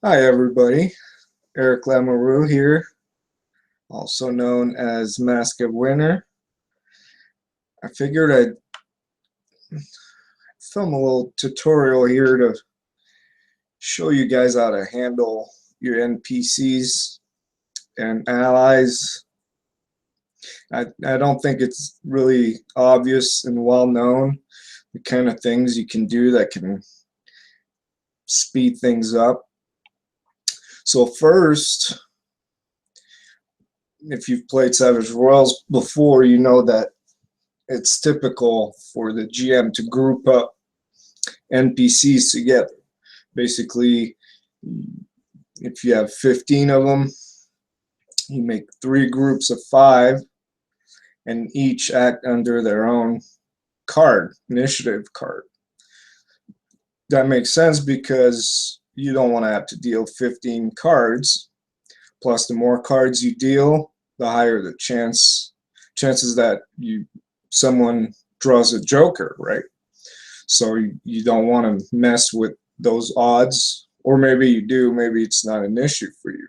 Hi everybody, Eric Lamoureux here, also known as Mask of Winter. I figured I'd film a little tutorial here to show you guys how to handle your NPCs and allies. I don't think it's really obvious and well known the kind of things you can do that can speed things up. So first, if you've played Savage Royals before, you know that it's typical for the GM to group up NPCs together. Basically, if you have 15 of them, you make 3 groups of 5, and each act under their own initiative card. That makes sense because you don't want to have to deal 15 cards. Plus, the more cards you deal, the higher the chances that someone draws a joker, right? So you don't want to mess with those odds, or maybe you do. Maybe it's not an issue for you.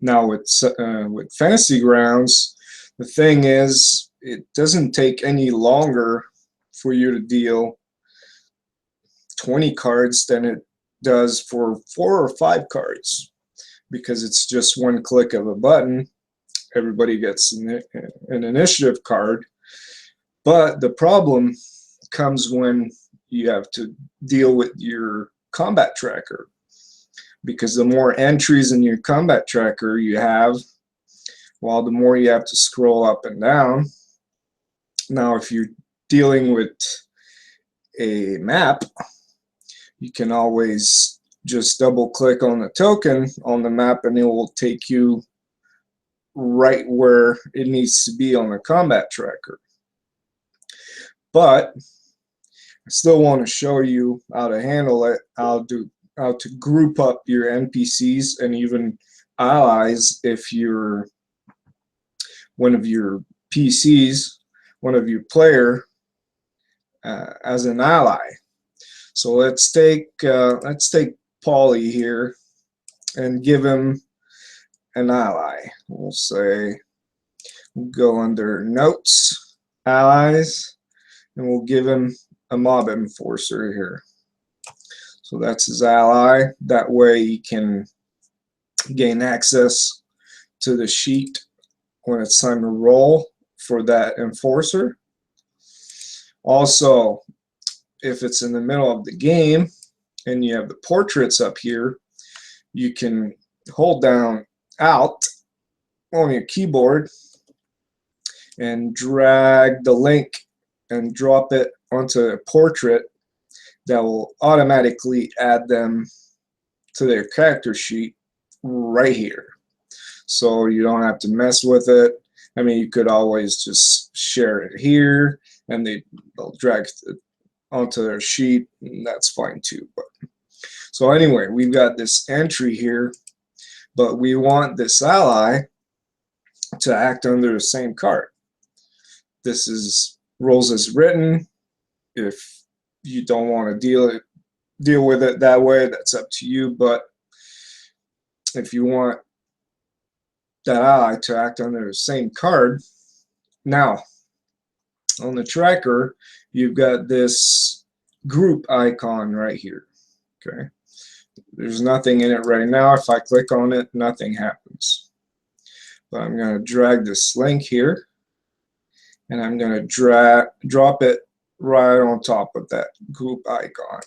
Now with Fantasy Grounds, the thing is, it doesn't take any longer for you to deal 20 cards than it does for 4 or 5 cards, because it's just one click of a button. Everybody gets an initiative card. But the problem comes when you have to deal with your combat tracker, because the more entries in your combat tracker you have, well, the more you have to scroll up and down. Now, if you're dealing with a map, you can always just double click on the token on the map and it will take you right where it needs to be on the combat tracker. But I still want to show you how to handle it, how to group up your NPCs and even allies if you're one of your PCs, one of your player as an ally. So let's take Paulie here and give him an ally. We'll say we'll go under Notes, Allies, and we'll give him a mob enforcer here. So that's his ally. That way he can gain access to the sheet when it's time to roll for that enforcer. Also, if it's in the middle of the game and you have the portraits up here, you can hold down Alt on your keyboard and drag the link and drop it onto a portrait that will automatically add them to their character sheet right here. So you don't have to mess with it. I mean, you could always just share it here and they'll drag it onto their sheet, and that's fine too. But so anyway, we've got this entry here, but we want this ally to act under the same card. This is rules as written. If you don't want to deal with it that way, that's up to you. But if you want that ally to act under the same card, now on the tracker you've got this group icon right here. Okay, there's nothing in it right now. If I click on it, nothing happens. But I'm going to drag this link here and I'm going to drop it right on top of that group icon.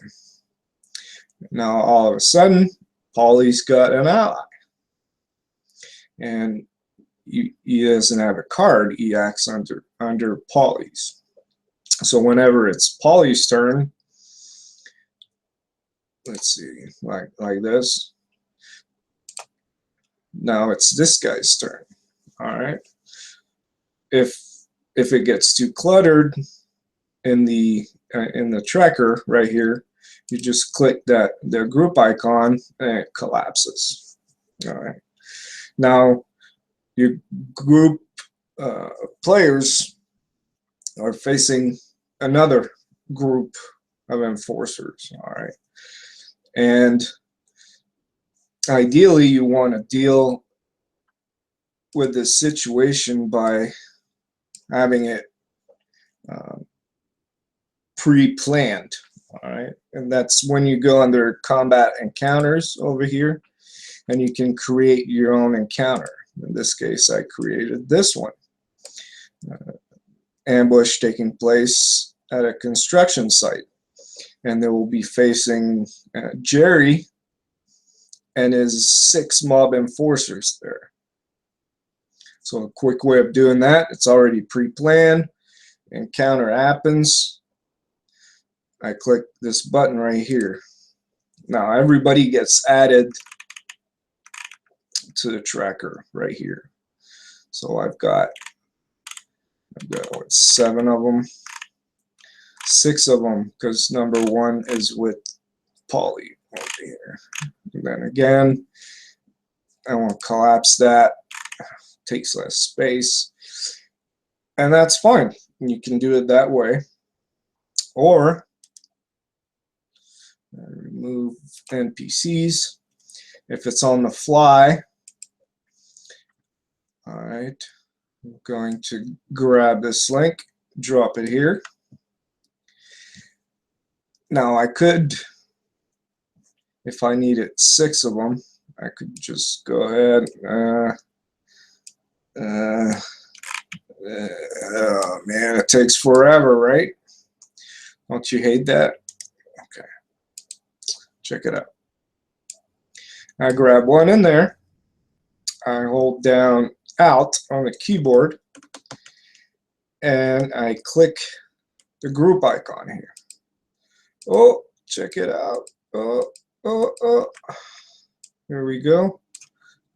Now all of a sudden Paulie's got an ally, and he doesn't have a card. He acts under Paulie's. So whenever it's Paulie's turn, let's see, like this. Now it's this guy's turn. All right. If it gets too cluttered in the tracker right here, you just click the group icon and it collapses. All right. Now your group players are facing another group of enforcers. All right, and ideally you want to deal with this situation by having it pre-planned. All right, and that's when you go under combat encounters over here, and you can create your own encounter. In this case, I created this one. Ambush taking place at a construction site, and they will be facing Jerry and his 6 mob enforcers there. So a quick way of doing that, it's already pre-planned. Encounter happens. I click this button right here. Now everybody gets added to the tracker right here. So I've got what, 7 of them, 6 of them, because number 1 is with Polly over here. And then again, I want to collapse that. Takes less space, and that's fine. You can do it that way, or remove NPCs if it's on the fly. All right, I'm going to grab this link, drop it here. Now I could, if I needed 6 of them, I could just go ahead. Oh man, it takes forever, right? Don't you hate that? Okay, check it out. I grab one in there. I hold down Alt on the keyboard, and I click the group icon here. Oh, check it out. Oh. Here we go.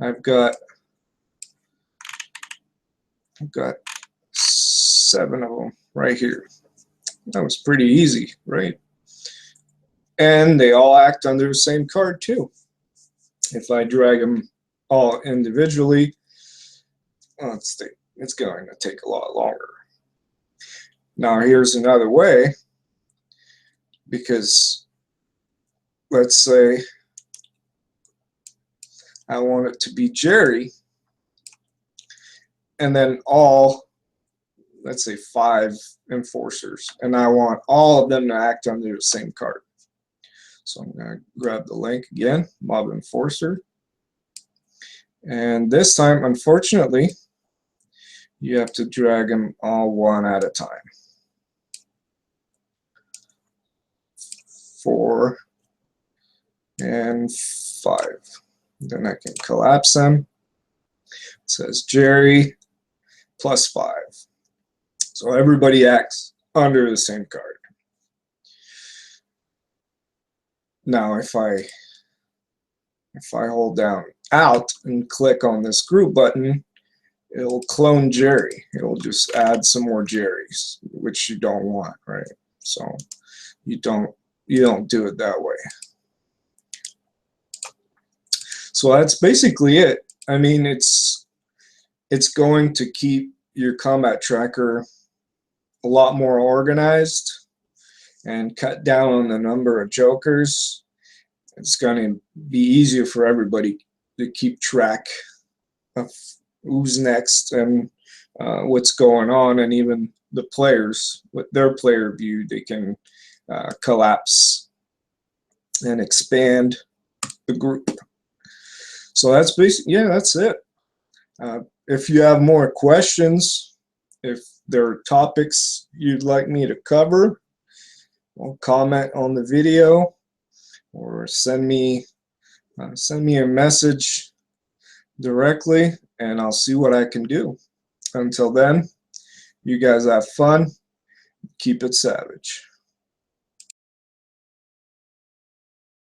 I've got 7 of them right here. That was pretty easy, right? And they all act under the same card too. If I drag them all individually, well, it's going to take a lot longer. Now here's another way, because let's say I want it to be Jerry, and then all, let's say 5 enforcers, and I want all of them to act under the same card. So I'm going to grab the link again, mob enforcer, and this time, unfortunately, you have to drag them all one at a time. 4 and 5. Then I can collapse them. It says Jerry plus 5. So everybody acts under the same card. Now if I hold down Alt and click on this group button, it'll clone Jerry. It'll just add some more Jerrys, which you don't want, right? So you don't do it that way. So that's basically it. I mean, it's going to keep your combat tracker a lot more organized and cut down on the number of jokers. It's going to be easier for everybody to keep track of who's next and what's going on, and even the players with their player view, they can collapse and expand the group. So that's basically, yeah, that's it. If you have more questions, if there are topics you'd like me to cover, well, comment on the video or send me a message directly, and I'll see what I can do. Until then, you guys have fun. Keep it savage.